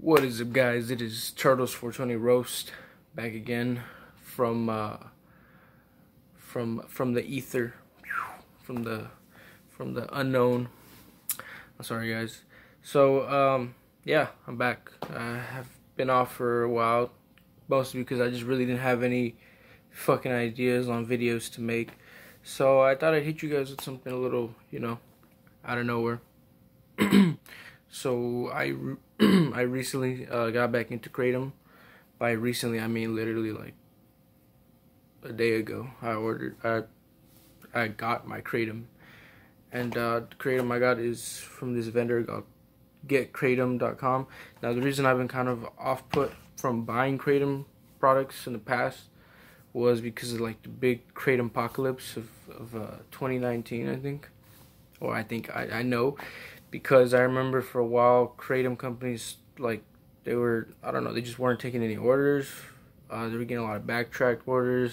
What is up, guys? It is Turtles 420 Roast back again from the ether, from the unknown. I'm sorry, guys. So yeah, I'm back. I have been off for a while, mostly because I just really didn't have any fucking ideas on videos to make. So I thought I'd hit you guys with something a little, out of nowhere. So I recently got back into Kratom. By recently, I mean literally like a day ago. I got my Kratom, and the Kratom I got is from this vendor called getkratom.com. Now, the reason I've been kind of off put from buying Kratom products in the past was because of like the big Kratom apocalypse of 2019, I think. Or I know, because I remember for a while Kratom companies, like, they were, I don't know, they just weren't taking any orders. They were getting a lot of backtracked orders.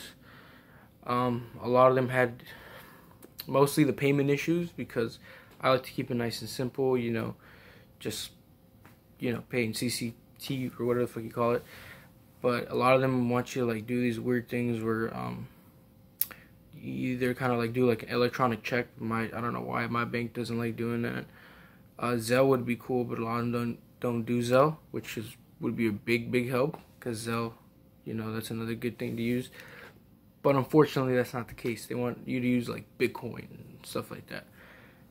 A lot of them had mostly the payment issues, because I like to keep it nice and simple, just paying CCT or whatever the fuck you call it. But a lot of them want you to like do these weird things where you either kind of like do like an electronic check. I don't know why my bank doesn't like doing that. Zelle would be cool, but a lot of them don't do Zelle, which would be a big help, because Zelle, that's another good thing to use. But unfortunately, that's not the case. They want you to use like Bitcoin and stuff like that.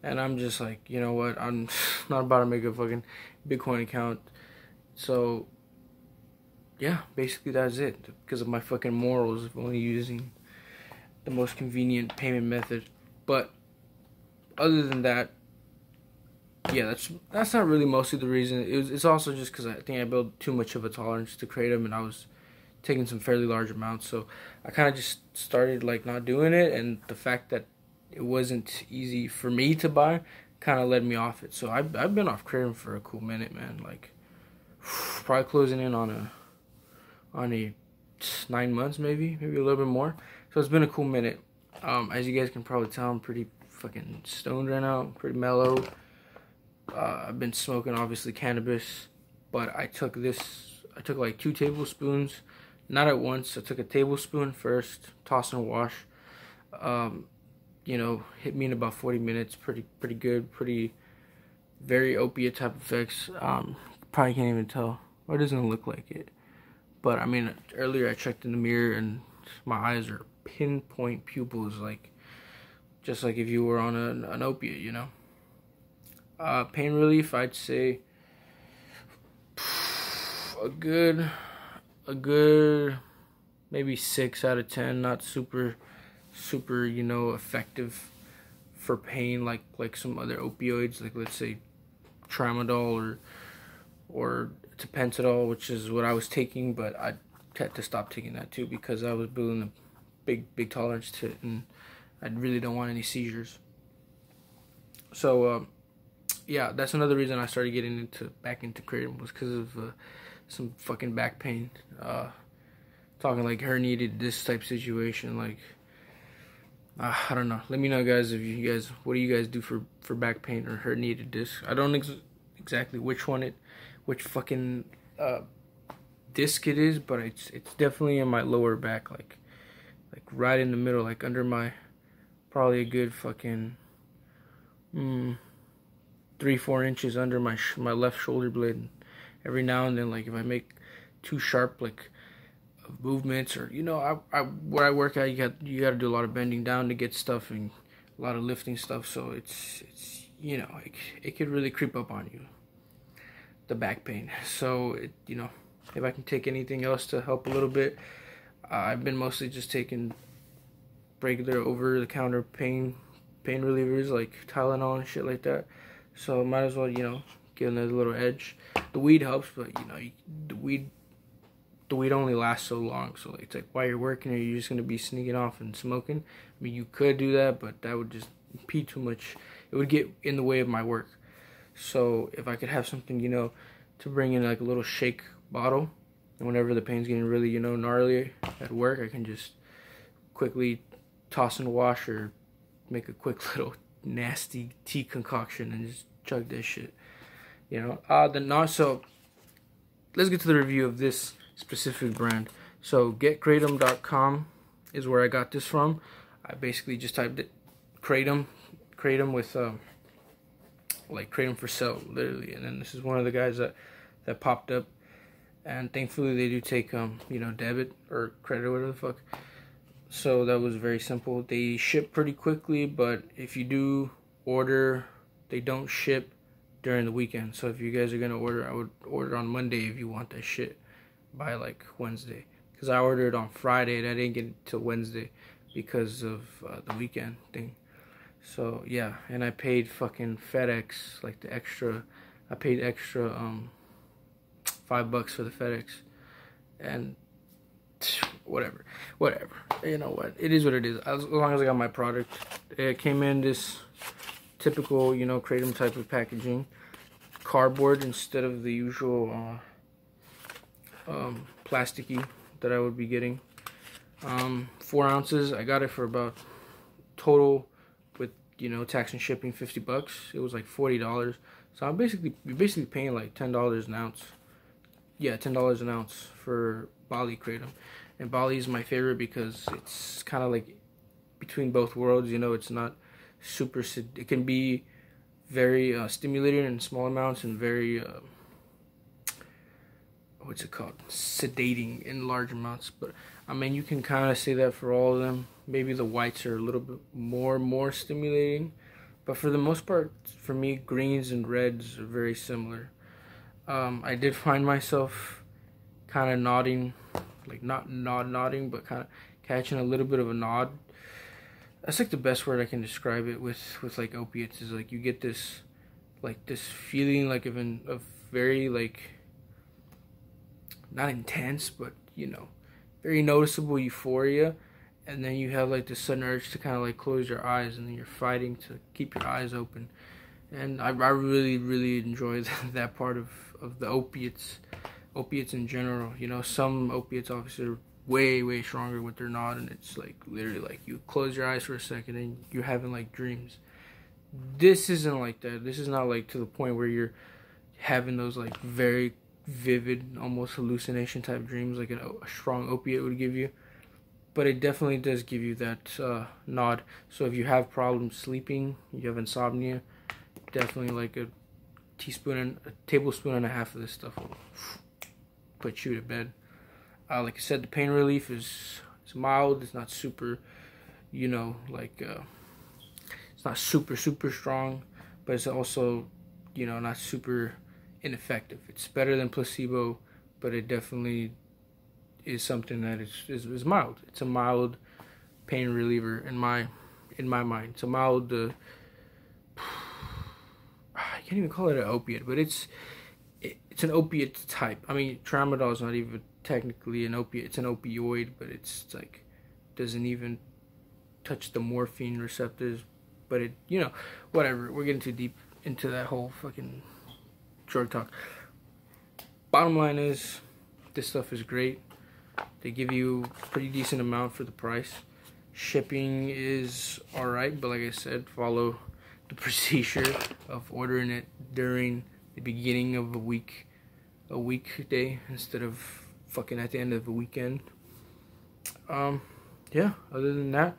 And I'm just like, you know what? I'm not about to make a fucking Bitcoin account. So yeah, basically that's it. Because of my fucking morals of only using the most convenient payment method. But other than that, yeah, that's not really mostly the reason. It's also just because I think I built too much of a tolerance to Kratom, and I was taking some fairly large amounts. So I kind of just started like not doing it, and the fact that it wasn't easy for me to buy kind of led me off it. So I've been off Kratom for a cool minute, man. Like probably closing in on a 9 months, maybe a little bit more. So it's been a cool minute. As you guys can probably tell, I'm pretty fucking stoned right now. Pretty mellow. I've been smoking, obviously, cannabis, but I took like 2 tablespoons, not at once. I took a tablespoon first, toss and wash. Hit me in about 40 minutes. Pretty good. Very opiate type effects. Probably can't even tell, or it doesn't look like it. But I mean, earlier I checked in the mirror and my eyes are pinpoint pupils, like just like if you were on an opiate, Pain relief, I'd say a good maybe 6 out of 10. Not super effective for pain like some other opioids, like let's say tramadol or tapentadol, which is what I was taking, but I had to stop taking that too because I was building a big tolerance to it, and I really don't want any seizures. So yeah, that's another reason I started getting back into Kratom, was because of some fucking back pain. Talking like herniated disc type situation. Like I don't know. Let me know, guys, what do you guys do for back pain or herniated disc? I don't exactly which fucking disc it is, but it's definitely in my lower back, like right in the middle, like under my, probably a good fucking 3-4 inches under my left shoulder blade. Every now and then, like if I make too sharp like movements, or where I work at, you got to do a lot of bending down to get stuff and a lot of lifting stuff. So it's it could really creep up on you, the back pain. So if I can take anything else to help a little bit, I've been mostly just taking regular over-the-counter pain relievers like Tylenol and shit like that. So might as well, get another little edge. The weed helps, but the weed only lasts so long. So it's like while you're working, are you just gonna be sneaking off and smoking? I mean, you could do that, but that would just impede too much. It would get in the way of my work. So if I could have something, to bring in like a little shake bottle, and whenever the pain's getting really, gnarly at work, I can just quickly toss and wash, or make a quick little nasty tea concoction and just chug this shit. So let's get to the review of this specific brand. So getkratom.com is where I got this from. I basically just typed it kratom with like kratom for sale, literally, and then this is one of the guys that popped up. And thankfully they do take you know, debit or credit or whatever the fuck. So that was very simple. They ship pretty quickly, but if you do order, they don't ship during the weekend. So if you guys are gonna order, I would order on Monday if you want that shit by like Wednesday. Because I ordered on Friday and I didn't get it till Wednesday because of the weekend thing. So yeah, and I paid fucking FedEx like the extra. I paid extra $5 for the FedEx, and whatever. You know what? It is what it is. As long as I got my product, it came in this typical, you know, kratom type of packaging, cardboard instead of the usual plasticky that I would be getting. 4 ounces. I got it for about total with, you know, tax and shipping, $50. It was like $40. So you're basically paying like $10 an ounce. Yeah, $10 an ounce for Bali kratom. And Bali is my favorite because it's kind of like between both worlds. You know, it's not super. It can be very stimulating in small amounts and very what's it called? Sedating in large amounts. But I mean, you can kind of say that for all of them. Maybe the whites are a little bit more stimulating, but for the most part, for me, greens and reds are very similar. I did find myself kind of nodding, like not nodding, but kind of catching a little bit of a nod. That's like the best word I can describe it with like opiates, is like you get this feeling like of very like, not intense, but you know, very noticeable euphoria, and then you have like this sudden urge to kind of like close your eyes, and then you're fighting to keep your eyes open. And I really enjoy that part of the opiates in general. You know, some opiates obviously are way stronger with their nod, and it's like literally like you close your eyes for a second and you're having like dreams. This isn't like that. This is not like to the point where you're having those like very vivid, almost hallucination type dreams like a strong opiate would give you. But it definitely does give you that nod. So if you have problems sleeping, you have insomnia, definitely like a tablespoon and a half of this stuff will put you to bed. Like I said, the pain relief is mild. It's not super, you know, like it's not super strong, but it's also, you know, not super ineffective. It's better than placebo, but it definitely is something that is mild. It's a mild pain reliever in my mind. It's a mild. I can't even call it an opiate, but it's an opiate type. I mean, tramadol is not even technically an opiate. It's an opioid, but it's like doesn't even touch the morphine receptors. But it, you know, whatever. We're getting too deep into that whole fucking drug talk. Bottom line is, this stuff is great. They give you a pretty decent amount for the price. Shipping is alright, but like I said, follow the procedure of ordering it during the beginning of a weekday instead of fucking at the end of the weekend. Yeah, other than that,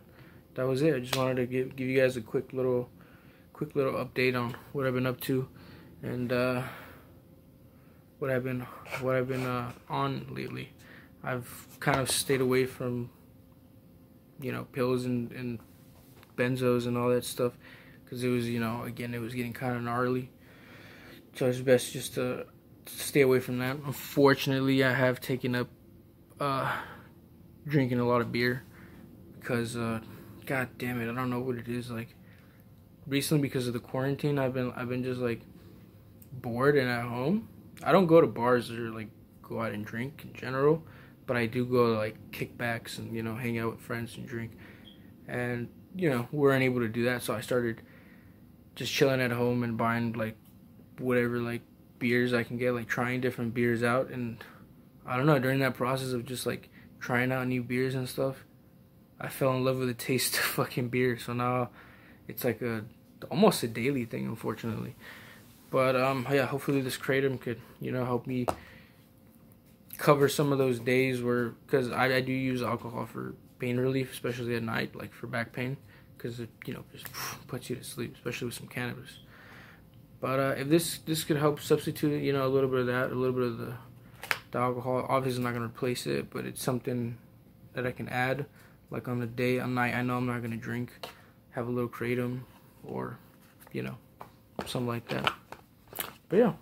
that was it. I just wanted to give you guys a quick little update on what I've been up to and what I've been on lately. I've kind of stayed away from, you know, pills and benzos and all that stuff, because it was, you know, again, it was getting kind of gnarly. So it's best just to stay away from that. Unfortunately, I have taken up drinking a lot of beer because, god damn it, I don't know what it is. Like recently, because of the quarantine, I've been just like bored and at home. I don't go to bars or like go out and drink in general, but I do go to like kickbacks and, you know, hang out with friends and drink. And, you know, we weren't able to do that, so I started just chilling at home and buying like whatever like beers I can get, like trying different beers out. And I don't know, during that process of just like trying out new beers and stuff, I fell in love with the taste of fucking beer. So now it's like almost a daily thing, unfortunately. But yeah, hopefully this kratom could, you know, help me cover some of those days where, because I do use alcohol for pain relief, especially at night, like for back pain, because it, you know, just puts you to sleep, especially with some cannabis. But if this could help substitute, you know, a little bit of that, a little bit of the alcohol. Obviously, I'm not gonna replace it, but it's something that I can add, like on the night I know I'm not gonna drink, have a little kratom, or, you know, something like that. But yeah,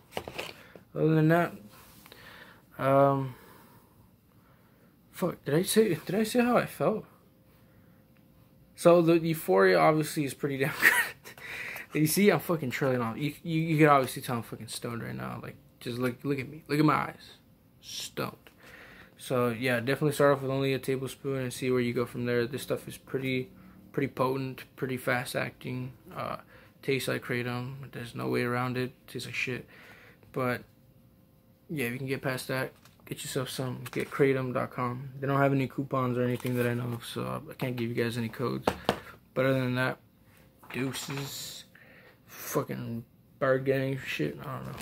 other than that, fuck, did I say how I felt? So the euphoria obviously is pretty damn good. You see, I'm fucking trailing off. You can obviously tell I'm fucking stoned right now. Like, just look at me. Look at my eyes. Stoned. So yeah, definitely start off with only a tablespoon and see where you go from there. This stuff is pretty potent, pretty fast acting. Tastes like kratom. There's no way around it. Tastes like shit. But yeah, if you can get past that, get yourself some. Get kratom.com. They don't have any coupons or anything that I know of, so I can't give you guys any codes. But other than that, deuces. Fucking bird gang shit. I don't know.